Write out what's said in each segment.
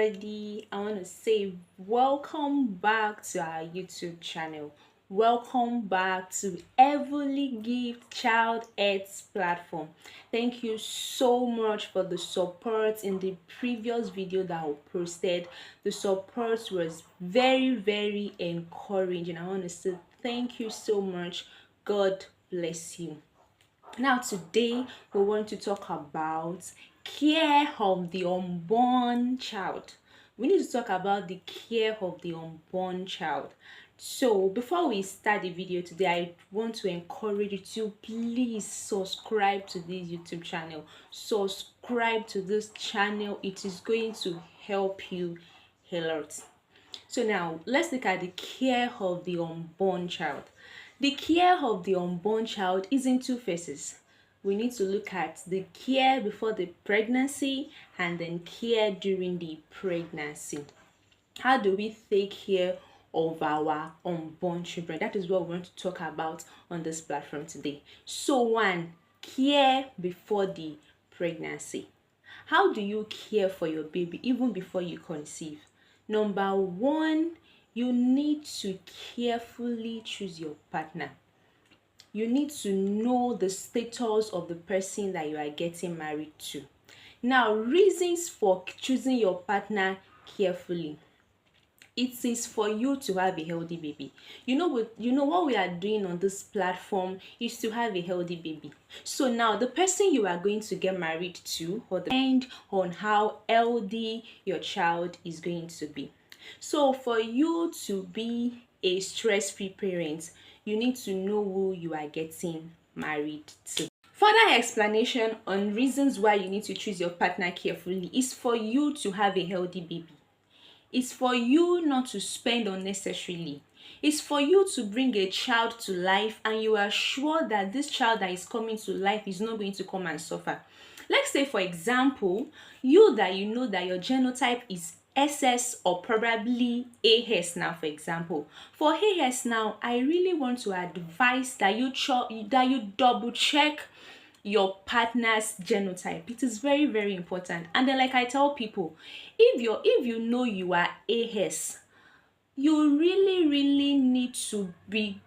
everybody. I want to say welcome back to our YouTube channel. Welcome back to Heavenly Gift Child Earth platform. Thank you so much for the support in the previous video that I posted. The support was very encouraging. I want to say thank you so much. God bless you. Now today we want to talk about care of the unborn child. We need to talk about the care of the unborn child. So before we start the video today, I want to encourage you to please subscribe to this YouTube channel. Subscribe to this channel. It is going to help you a lot. So now let's look at the care of the unborn child. The care of the unborn child is in two phases. We need to look at the care before the pregnancy and then care during the pregnancy. How do we take care of our unborn children? That is what we want to talk about on this platform today. So one, care before the pregnancy. How do you care for your baby even before you conceive? Number one, you need to carefully choose your partner. You need to know the status of the person that you are getting married to. Now, reasons for choosing your partner carefully. It is for you to have a healthy baby. You know what we are doing on this platform is to have a healthy baby. So now the person you are going to get married to will depend on how healthy your child is going to be. So for you to be a stress-free parent, you need to know who you are getting married to. Further explanation on reasons why you need to choose your partner carefully is for you to have a healthy baby. It's for you not to spend unnecessarily. It's for you to bring a child to life and you are sure that this child that is coming to life is not going to come and suffer. Let's say, for example, you know that your genotype is SS or probably AS now, for example. For AS now, I really want to advise that you double check your partner's genotype. It is very important. And then, like I tell people, if you know you are AS, you really need to be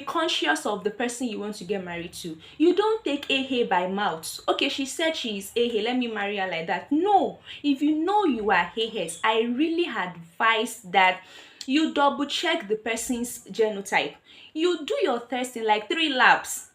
conscious of the person you want to get married to. You don't take AA by mouth. Okay, she said she is AA, let me marry her like that. No, if you know you are AS, I really advise that you double check the person's genotype. You do your test in like 3 labs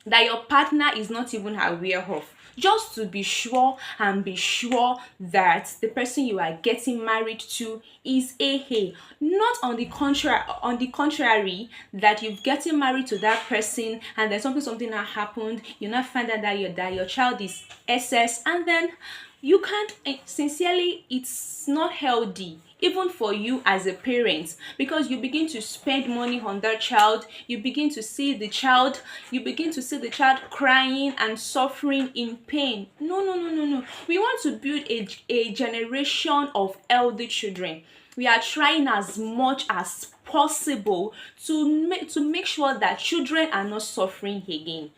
that your partner is not even aware of, just to be sure that the person you are getting married to is AA. Not on the contrary, that you've getting married to that person and then something that happened, you now find out that your child is SS, and then you can't, sincerely, it's not healthy even for you as a parent, because you begin to spend money on that child. You begin to see the child crying and suffering in pain. No. We want to build a generation of healthy children. We are trying as much as possible to make sure that children are not suffering again.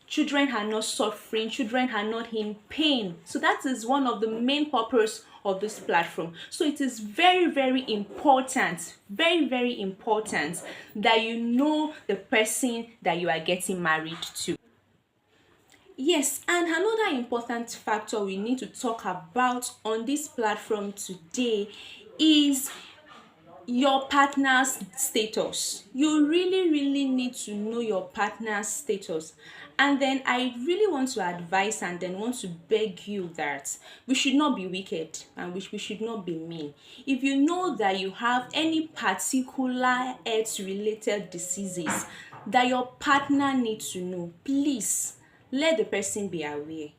Children are not suffering, children are not in pain. So that is one of the main purpose of this platform. So it is very important, very important that you know the person that you are getting married to. Yes, and another important factor we need to talk about on this platform today is your partner's status. You really need to know your partner's status. And then I really want to advise and then want to beg you that we should not be wicked and we should not be mean. If you know that you have any particular health-related diseases that your partner needs to know, please let the person be aware.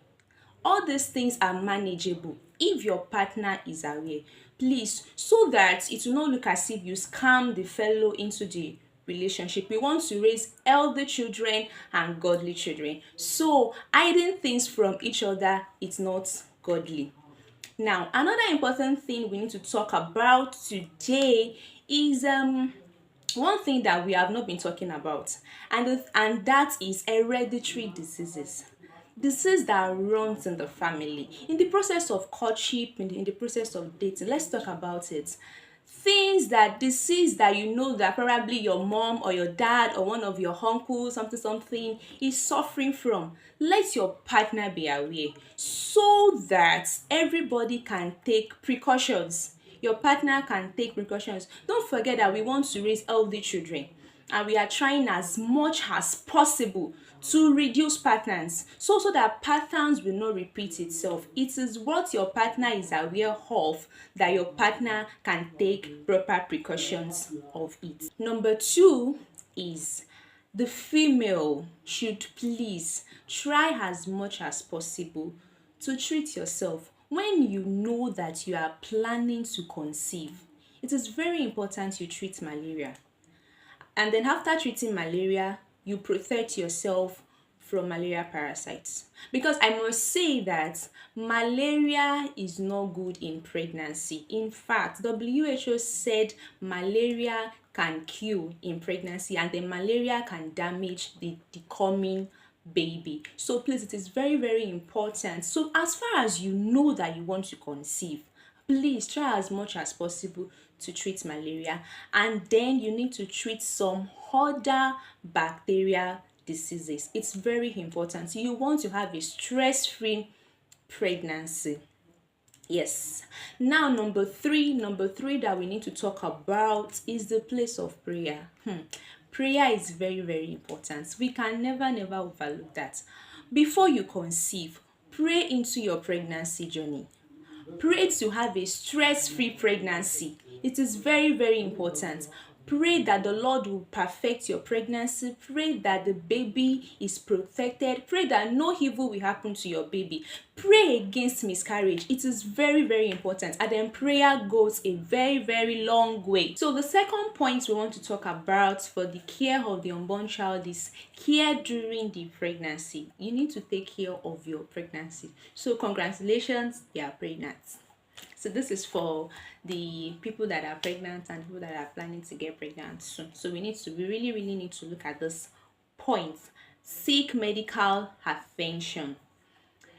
All these things are manageable if your partner is aware. Please, so that it will not look as if you scam the fellow into the relationship. We want to raise healthy children and godly children. So hiding things from each other is not godly. Now, another important thing we need to talk about today is one thing that we have not been talking about, and that is hereditary diseases. disease that runs in the family. In the process of courtship, in the process of dating, let's talk about it. Things that disease that you know that probably your mom or your dad or one of your uncles something is suffering from, let your partner be aware so that everybody can take precautions. Your partner can take precautions. Don't forget that we want to raise healthy children, and we are trying as much as possible to reduce patterns, so that patterns will not repeat itself. It is what your partner is aware of that your partner can take proper precautions of it. Number two is the female should please try as much as possible to treat yourself when you know that you are planning to conceive. It is very important you treat malaria, and then after treating malaria, you protect yourself from malaria parasites. Because I must say that malaria is not good in pregnancy. In fact, WHO said malaria can kill in pregnancy, and then malaria can damage the coming baby. So please, it is very, very important. So as far as you know that you want to conceive, please try as much as possible to treat malaria, and then you need to treat some other bacterial diseases. It's very important. You want to have a stress-free pregnancy. Yes. Now number three that we need to talk about is the place of prayer. Prayer is very, very important. We can never overlook that. Before you conceive, pray into your pregnancy journey. Pray to have a stress-free pregnancy. It is very, very important. Pray that the Lord will perfect your pregnancy. Pray that the baby is protected. Pray that no evil will happen to your baby. Pray against miscarriage. It is very, very important. And then prayer goes a very, very long way. So the second point we want to talk about for the care of the unborn child is care during the pregnancy. You need to take care of your pregnancy. So congratulations, you are pregnant. So this is for the people that are pregnant and people that are planning to get pregnant soon. So we really, really need to look at this point. Seek medical attention.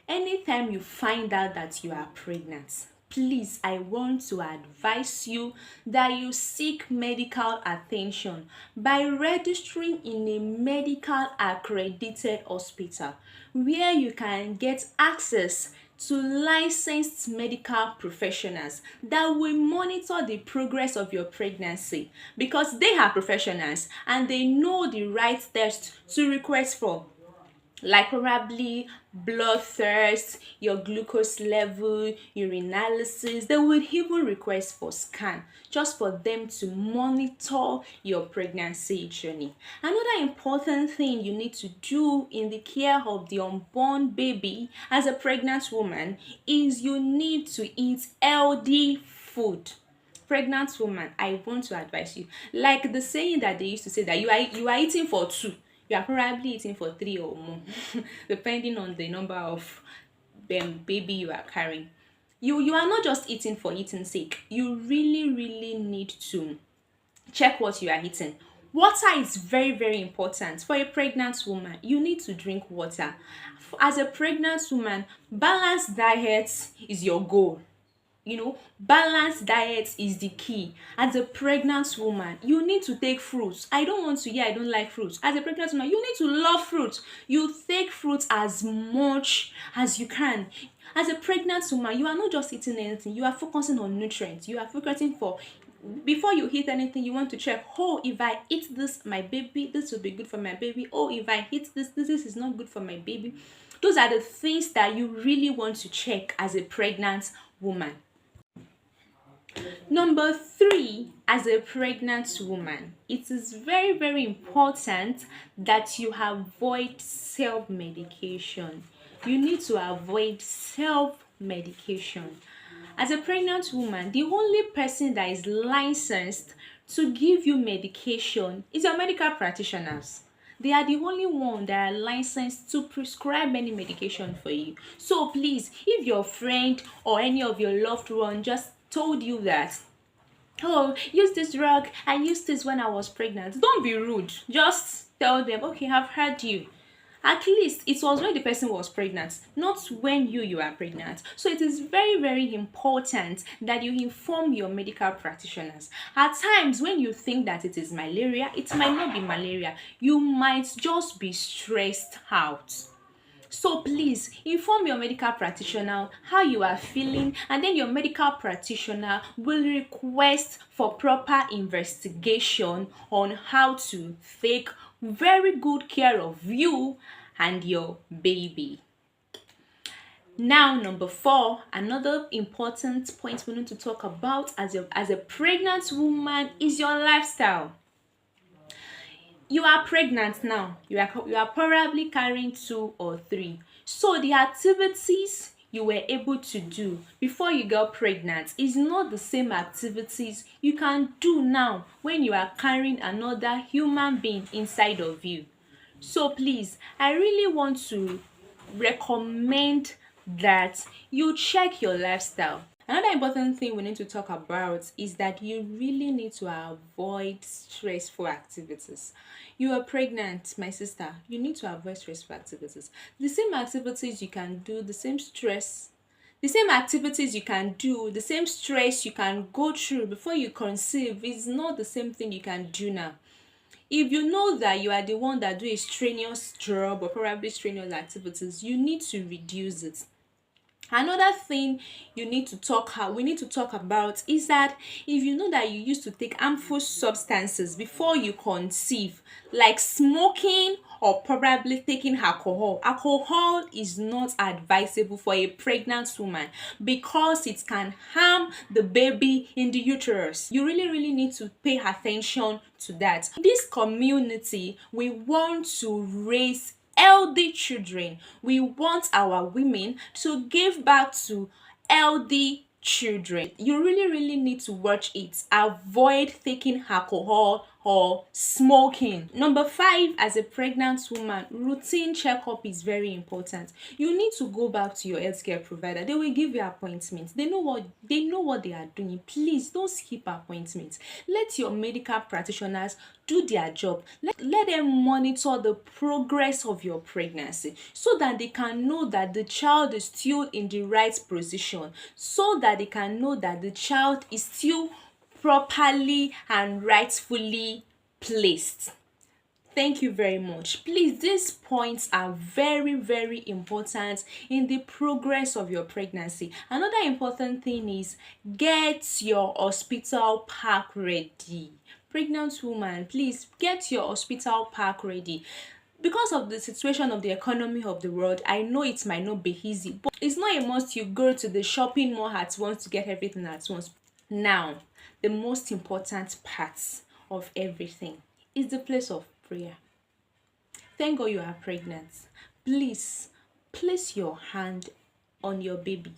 Anytime you find out that you are pregnant, please, I want to advise you that you seek medical attention by registering in a medical accredited hospital where you can get access to licensed medical professionals that will monitor the progress of your pregnancy, because they are professionals and they know the right test to request for, like probably blood thirst, your glucose level, urinalysis. They would even request for scan just for them to monitor your pregnancy journey. Another important thing you need to do in the care of the unborn baby as a pregnant woman is you need to eat healthy food. Pregnant woman, I want to advise you, like the saying that they used to say, that you are eating for two, you are probably eating for 3 or more depending on the number of baby you are carrying. You are not just eating for eating's sake. You really need to check what you are eating. Water is very, very important for a pregnant woman. You need to drink water. As a pregnant woman, balanced diet is your goal. Balanced diet is the key. As a pregnant woman, you need to take fruits. I don't want to hear I don't like fruits. As a pregnant woman, you need to love fruits. You take fruits as much as you can. As a pregnant woman, you are not just eating anything. You are focusing on nutrients. You are focusing for, before you eat anything, you want to check, if I eat this, my baby, this will be good for my baby. If I eat this is not good for my baby. Those are the things that you really want to check as a pregnant woman. Number 3, as a pregnant woman, it is very, very important that you avoid self-medication. You need to avoid self-medication. As a pregnant woman, the only person that is licensed to give you medication is your medical practitioners. They are the only one that are licensed to prescribe any medication for you. So please, if your friend or any of your loved ones just told you that, use this drug, I used this when I was pregnant, don't be rude. Just tell them, okay, I've heard you. At least it was when the person was pregnant, not when you are pregnant. So it is very, very important that you inform your medical practitioners. At times when you think that it is malaria, it might not be malaria. You might just be stressed out. So please inform your medical practitioner how you are feeling, and then your medical practitioner will request for proper investigation on how to take very good care of you and your baby. Now, number 4, another important point we need to talk about as a pregnant woman is your lifestyle. You are pregnant now. You are probably carrying 2 or 3. So the activities you were able to do before you got pregnant is not the same activities you can do now when you are carrying another human being inside of you. So please, I really want to recommend that you check your lifestyle. Another important thing we need to talk about is that you really need to avoid stressful activities. You are pregnant, my sister. You need to avoid stressful activities. The same activities you can do, the same activities you can do, the same stress you can go through before you conceive is not the same thing you can do now. If you know that you are the one that do a strenuous job or probably strenuous activities, you need to reduce it. Another thing we need to talk about is that if you know that you used to take harmful substances before you conceive, like smoking or probably taking alcohol is not advisable for a pregnant woman because it can harm the baby in the uterus. You really need to pay attention to that. In this community, we want to raise healthy children. We want our women to give birth to healthy children. You really need to watch it. Avoid taking alcohol or smoking. Number 5, as a pregnant woman, routine checkup is very important. You need to go back to your healthcare provider. They will give you appointments. They know what they are doing. Please don't skip appointments. Let your medical practitioners do their job. Let them monitor the progress of your pregnancy so that they can know that the child is still in the right position, so that they can know that the child is still properly and rightfully placed. Thank you very much. Please, these points are very important in the progress of your pregnancy. Another important thing is get your hospital pack ready. Pregnant woman, please get your hospital pack ready. Because of the situation of the economy of the world, I know it might not be easy, but it's not a must you go to the shopping mall at once to get everything at once. Now, the most important part of everything is the place of prayer. Thank God you are pregnant. Please place your hand on your baby.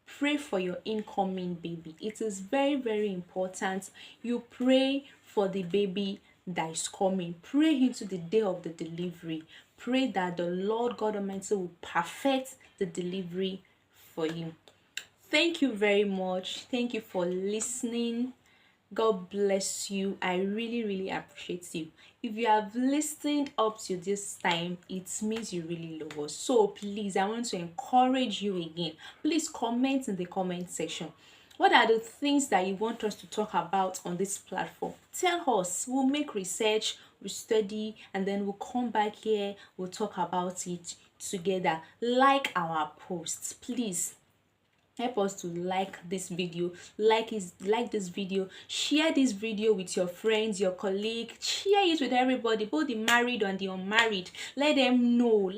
Pray for your incoming baby. It is very important you pray for the baby that is coming. Pray into the day of the delivery. Pray that the Lord God Almighty will perfect the delivery for you. Thank you very much. Thank you for listening. God bless you. I really appreciate you. If you have listened up to this time, it means you really love us. So please, I want to encourage you again. Please comment in the comment section. What are the things that you want us to talk about on this platform? Tell us. We'll make research, we'll study, and then we'll come back here. We'll talk about it together. Like our posts, please. Help us to like this video, like this video, share this video with your friends, your colleagues, share it with everybody, both the married and the unmarried. Let them know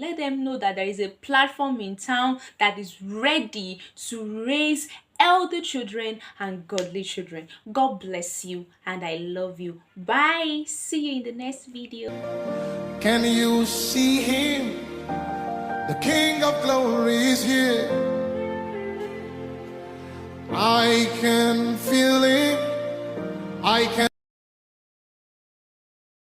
that there is a platform in town that is ready to raise healthy children and godly children. God bless you and I love you. Bye. See you in the next video. Can you see him? The King of Glory is here. I can feel it. I can